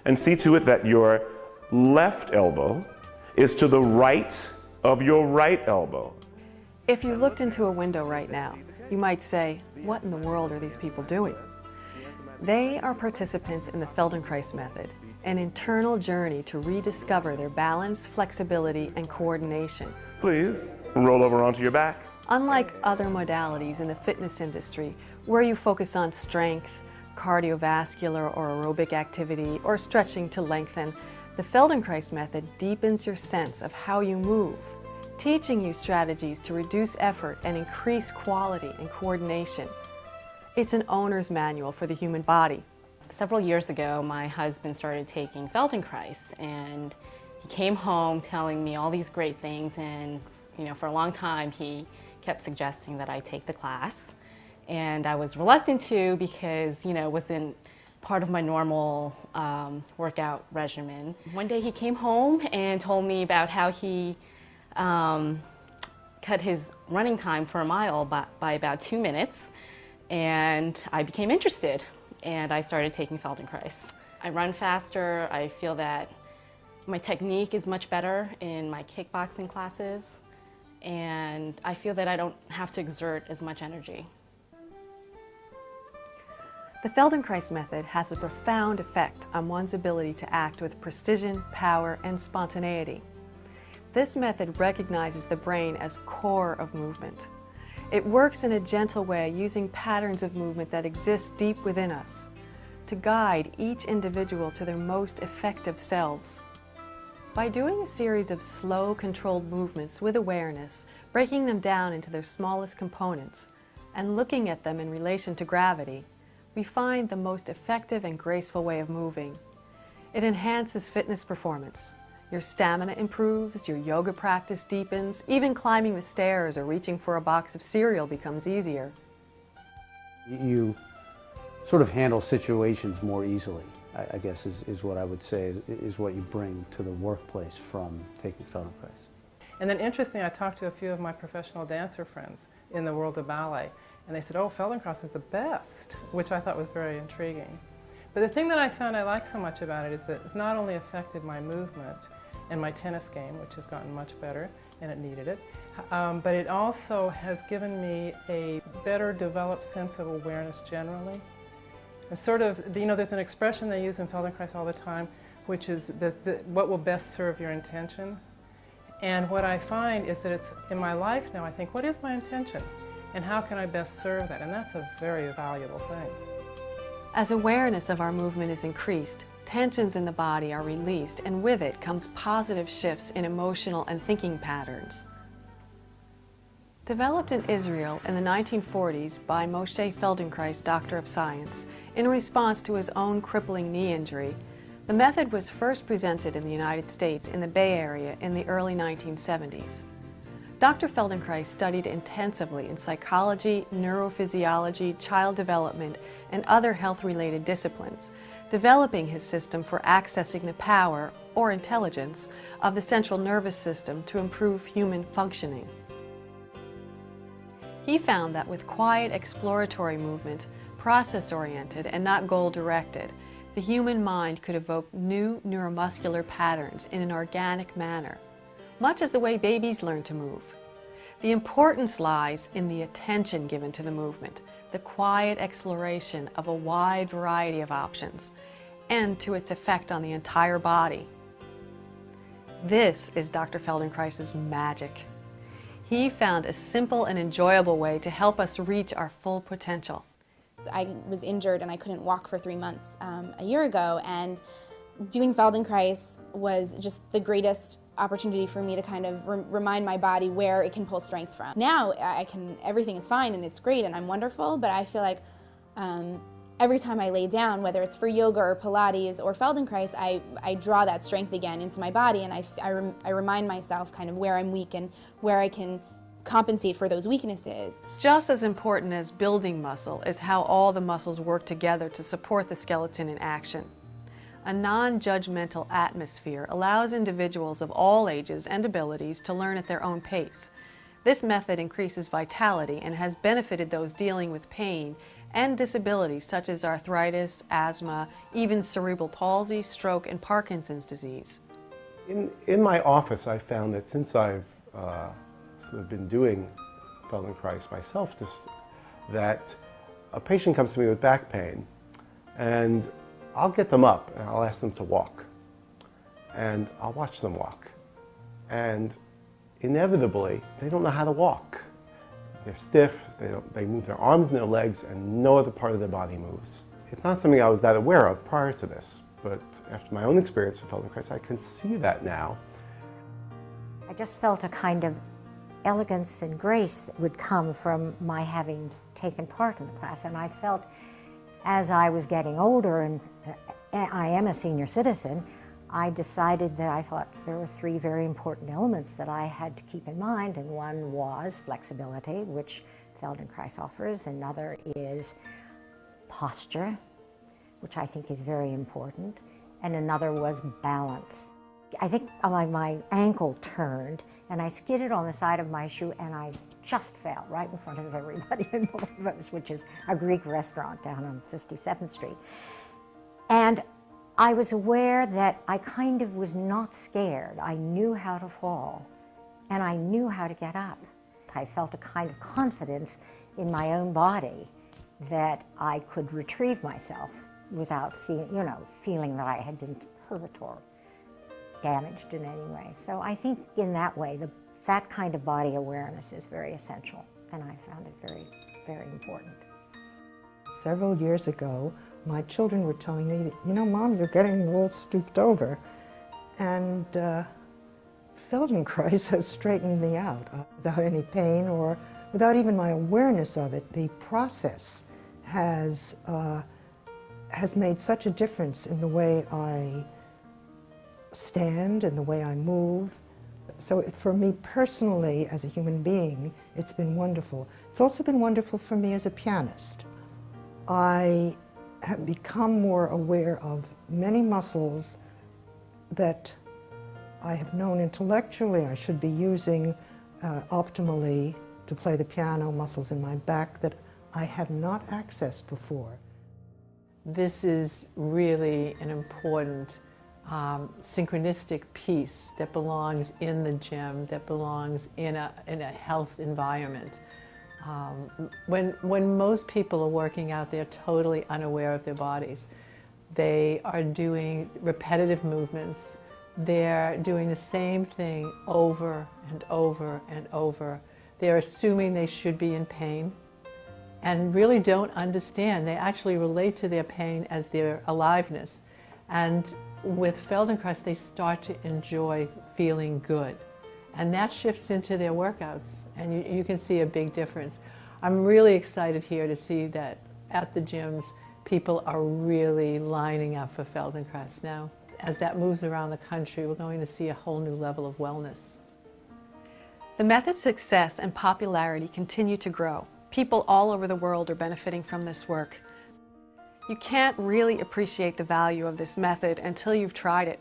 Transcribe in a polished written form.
And see to it that your left elbow is to the right of your right elbow. If you looked into a window right now, you might say, what in the world are these people doing? They are participants in the Feldenkrais method, an internal journey to rediscover their balance, flexibility, and coordination. Please roll over onto your back. Unlike other modalities in the fitness industry, where you focus on strength, cardiovascular or aerobic activity, or stretching to lengthen, the Feldenkrais method deepens your sense of how you move, teaching you strategies to reduce effort and increase quality and coordination. It's an owner's manual for the human body. Several years ago, my husband started taking Feldenkrais, and he came home telling me all these great things, and for a long time he kept suggesting that I take the class. And I was reluctant to because, it wasn't part of my normal workout regimen. One day he came home and told me about how he cut his running time for a mile by about 2 minutes, and I became interested, and I started taking Feldenkrais. I run faster. I feel that my technique is much better in my kickboxing classes, and I feel that I don't have to exert as much energy. The Feldenkrais method has a profound effect on one's ability to act with precision, power, and spontaneity. This method recognizes the brain as core of movement. It works in a gentle way using patterns of movement that exist deep within us to guide each individual to their most effective selves. By doing a series of slow, controlled movements with awareness, breaking them down into their smallest components, and looking at them in relation to gravity, we find the most effective and graceful way of moving. It enhances fitness performance. Your stamina improves, your yoga practice deepens, even climbing the stairs or reaching for a box of cereal becomes easier. You sort of handle situations more easily, I guess is what I would say, is what you bring to the workplace from taking Feldenkrais. And then interestingly, I talked to a few of my professional dancer friends in the world of ballet, and they said, oh, Feldenkrais is the best, which I thought was very intriguing. But the thing that I found I liked so much about it is that it's not only affected my movement and my tennis game, which has gotten much better, and it needed it, but it also has given me a better developed sense of awareness generally. And sort of, there's an expression they use in Feldenkrais all the time, which is what will best serve your intention. And what I find is that it's in my life now, I think, what is my intention? And how can I best serve that? And that's a very valuable thing. As awareness of our movement is increased, tensions in the body are released, and with it comes positive shifts in emotional and thinking patterns. Developed in Israel in the 1940s by Moshe Feldenkrais, Doctor of Science, in response to his own crippling knee injury, the method was first presented in the United States in the Bay Area in the early 1970s. Dr. Feldenkrais studied intensively in psychology, neurophysiology, child development, and other health-related disciplines, developing his system for accessing the power, or intelligence, of the central nervous system to improve human functioning. He found that with quiet exploratory movement, process-oriented and not goal-directed, the human mind could evoke new neuromuscular patterns in an organic manner, much as the way babies learn to move. The importance lies in the attention given to the movement, the quiet exploration of a wide variety of options, and to its effect on the entire body. This is Dr. Feldenkrais's magic. He found a simple and enjoyable way to help us reach our full potential. I was injured and I couldn't walk for 3 months a year ago, and doing Feldenkrais was just the greatest opportunity for me to kind of remind my body where it can pull strength from. Now everything is fine and it's great and I'm wonderful, but I feel like every time I lay down, whether it's for yoga or Pilates or Feldenkrais, I draw that strength again into my body, and I remind myself kind of where I'm weak and where I can compensate for those weaknesses. Just as important as building muscle is how all the muscles work together to support the skeleton in action. A non-judgmental atmosphere allows individuals of all ages and abilities to learn at their own pace. This method increases vitality and has benefited those dealing with pain and disabilities such as arthritis, asthma, even cerebral palsy, stroke, and Parkinson's disease. In my office, I found that since I've sort of been doing Feldenkrais myself, that a patient comes to me with back pain, and I'll get them up and I'll ask them to walk, and I'll watch them walk, and inevitably they don't know how to walk. They're stiff, they move their arms and their legs, and no other part of their body moves. It's not something I was that aware of prior to this, but after my own experience with Feldenkrais, I can see that now. I just felt a kind of elegance and grace that would come from my having taken part in the class, and I felt as I was getting older, and I am a senior citizen, I decided that I thought there were three very important elements that I had to keep in mind, and one was flexibility, which Feldenkrais offers. Another is posture, which I think is very important, and another was balance. I think my ankle turned, and I skidded on the side of my shoe, and I just fell right in front of everybody in Multiverse, which is a Greek restaurant down on 57th Street. And I was aware that I kind of was not scared. I knew how to fall, and I knew how to get up. I felt a kind of confidence in my own body that I could retrieve myself without feeling that I had been hurt or damaged in any way. So I think in that way, that kind of body awareness is very essential, and I found it very, very important. Several years ago, my children were telling me, you know, Mom, you're getting a little stooped over. And Feldenkrais has straightened me out without any pain or without even my awareness of it. The process has made such a difference in the way I stand and the way I move. So for me personally, as a human being, it's been wonderful. It's also been wonderful for me as a pianist. I have become more aware of many muscles that I have known intellectually I should be using optimally to play the piano, muscles in my back that I have not accessed before. This is really an important synchronistic piece that belongs in the gym, that belongs in a health environment. When most people are working out, they're totally unaware of their bodies. They are doing repetitive movements. They're doing the same thing over and over and over. They're assuming they should be in pain and really don't understand. They actually relate to their pain as their aliveness. And with Feldenkrais, they start to enjoy feeling good. And that shifts into their workouts, and you can see a big difference. I'm really excited here to see that at the gyms, people are really lining up for Feldenkrais now. As that moves around the country, we're going to see a whole new level of wellness. The method's success and popularity continue to grow. People all over the world are benefiting from this work. You can't really appreciate the value of this method until you've tried it.